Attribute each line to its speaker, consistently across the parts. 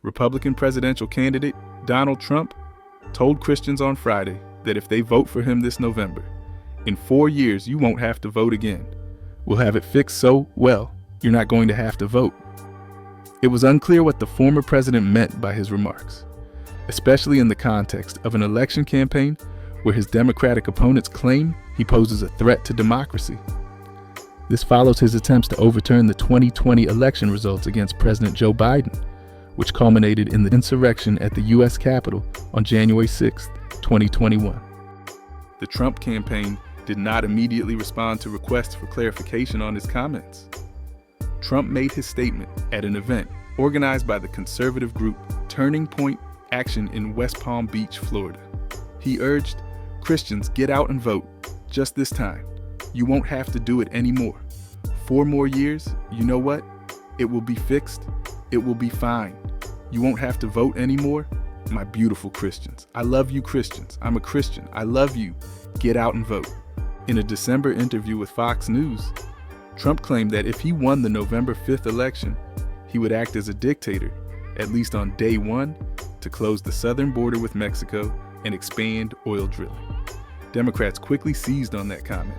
Speaker 1: Republican presidential candidate Donald Trump told Christians on Friday that if they vote for him this November, in 4 years you won't have to vote again. We'll have it fixed so well, you're not going to have to vote. It was unclear what the former president meant by his remarks, especially in the context of an election campaign where his Democratic opponents claim he poses a threat to democracy. This follows his attempts to overturn the 2020 election results against President Joe Biden, which culminated in the insurrection at the U.S. Capitol on January 6, 2021. The Trump campaign did not immediately respond to requests for clarification on his comments. Trump made his statement at an event organized by the conservative group Turning Point Action in West Palm Beach, Florida. He urged, "Christians, get out and vote, just this time. You won't have to do it anymore. 4 more years, you know what? It will be fixed. It will be fine. You won't have to vote anymore. My beautiful Christians. I love you, Christians. I'm a Christian. I love you. Get out and vote." In a December interview with Fox News, Trump claimed that if he won the November 5th election, he would act as a dictator, at least on day 1, to close the southern border with Mexico and expand oil drilling. Democrats quickly seized on that comment,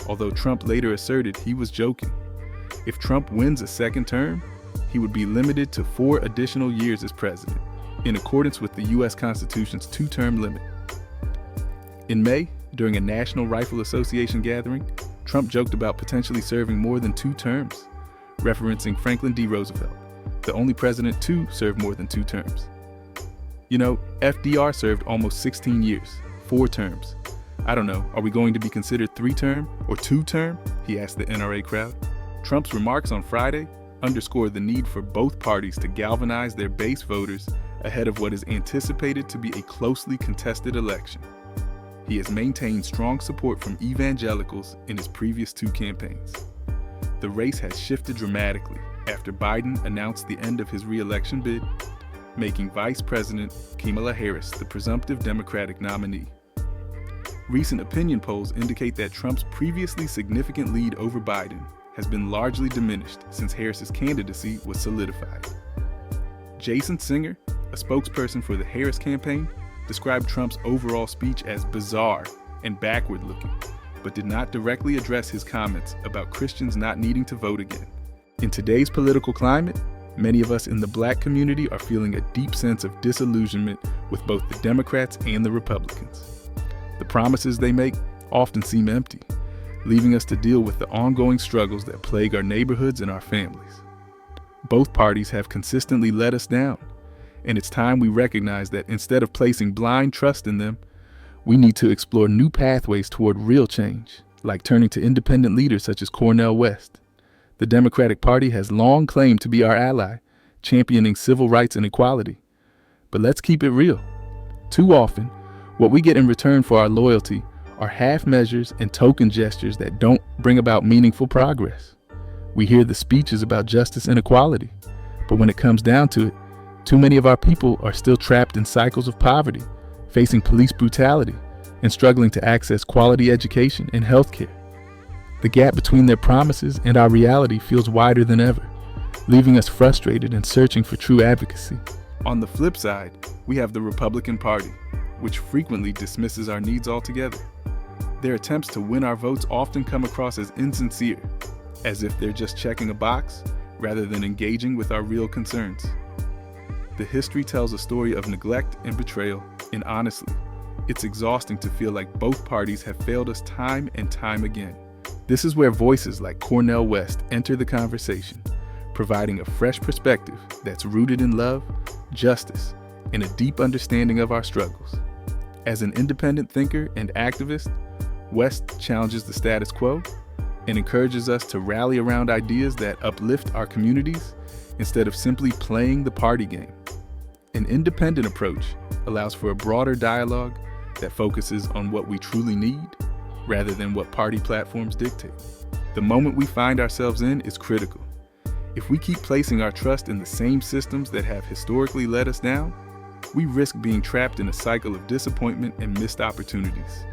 Speaker 1: although Trump later asserted he was joking. If Trump wins a second term, he would be limited to 4 additional years as president, in accordance with the U.S. Constitution's 2-term limit. In May, during a National Rifle Association gathering, Trump joked about potentially serving more than 2 terms, referencing Franklin D. Roosevelt, the only president to serve more than 2 terms. You know, FDR served almost 16 years, 4 terms. I don't know, are we going to be considered 3-term or 2-term? He asked the NRA crowd. Trump's remarks on Friday underscored the need for both parties to galvanize their base voters ahead of what is anticipated to be a closely contested election. He has maintained strong support from evangelicals in his previous 2 campaigns. The race has shifted dramatically after Biden announced the end of his re-election bid, making Vice President Kamala Harris the presumptive Democratic nominee. Recent opinion polls indicate that Trump's previously significant lead over Biden has been largely diminished since Harris's candidacy was solidified. Jason Singer, a spokesperson for the Harris campaign, described Trump's overall speech as bizarre and backward-looking, but did not directly address his comments about Christians not needing to vote again. In today's political climate, many of us in the Black community are feeling a deep sense of disillusionment with both the Democrats and the Republicans. The promises they make often seem empty, leaving us to deal with the ongoing struggles that plague our neighborhoods and our families. Both parties have consistently let us down, and it's time we recognize that instead of placing blind trust in them, we need to explore new pathways toward real change, like turning to independent leaders such as Cornel West. The Democratic Party has long claimed to be our ally, championing civil rights and equality. But let's keep it real. Too often, what we get in return for our loyalty are half measures and token gestures that don't bring about meaningful progress. We hear the speeches about justice and equality, but when it comes down to it, too many of our people are still trapped in cycles of poverty, facing police brutality, and struggling to access quality education and healthcare. The gap between their promises and our reality feels wider than ever, leaving us frustrated and searching for true advocacy. On the flip side, we have the Republican Party, which frequently dismisses our needs altogether. Their attempts to win our votes often come across as insincere, as if they're just checking a box rather than engaging with our real concerns. The history tells a story of neglect and betrayal, and honestly, it's exhausting to feel like both parties have failed us time and time again. This is where voices like Cornel West enter the conversation, providing a fresh perspective that's rooted in love, justice, and a deep understanding of our struggles. As an independent thinker and activist, West challenges the status quo and encourages us to rally around ideas that uplift our communities instead of simply playing the party game. An independent approach allows for a broader dialogue that focuses on what we truly need rather than what party platforms dictate. The moment we find ourselves in is critical. If we keep placing our trust in the same systems that have historically let us down, we risk being trapped in a cycle of disappointment and missed opportunities.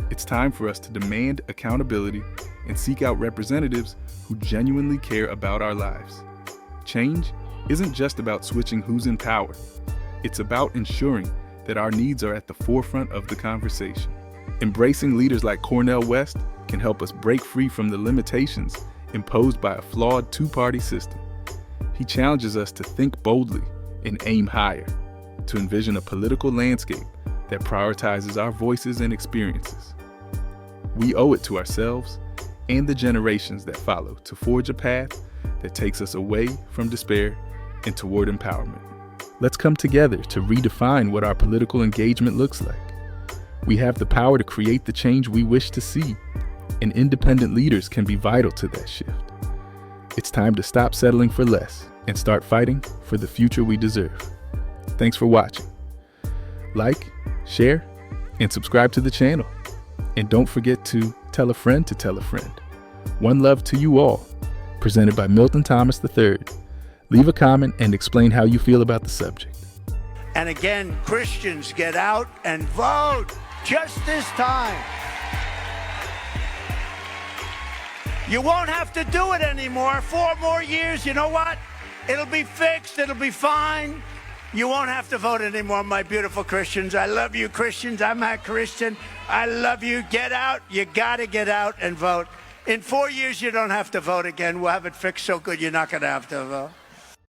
Speaker 1: It's time for us to demand accountability and seek out representatives who genuinely care about our lives. Change isn't just about switching who's in power. It's about ensuring that our needs are at the forefront of the conversation. Embracing leaders like Cornel West can help us break free from the limitations imposed by a flawed two-party system. He challenges us to think boldly and aim higher, to envision a political landscape that prioritizes our voices and experiences. We owe it to ourselves and the generations that follow to forge a path that takes us away from despair and toward empowerment. Let's come together to redefine what our political engagement looks like. We have the power to create the change we wish to see, and independent leaders can be vital to that shift. It's time to stop settling for less and start fighting for the future we deserve. Thanks for watching. Like, share, and subscribe to the channel. And don't forget to tell a friend to tell a friend. One love to you all. Presented by Milton Thomas III. Leave a comment and explain how you feel about the subject.
Speaker 2: And again, Christians, get out and vote just this time. You won't have to do it anymore. 4 more years, you know what? It'll be fixed, it'll be fine. You won't have to vote anymore, my beautiful Christians. I love you, Christians. I'm a Christian. I love you. Get out. You got to get out and vote. In 4 years, you don't have to vote again. We'll have it fixed so good you're not going to have to vote.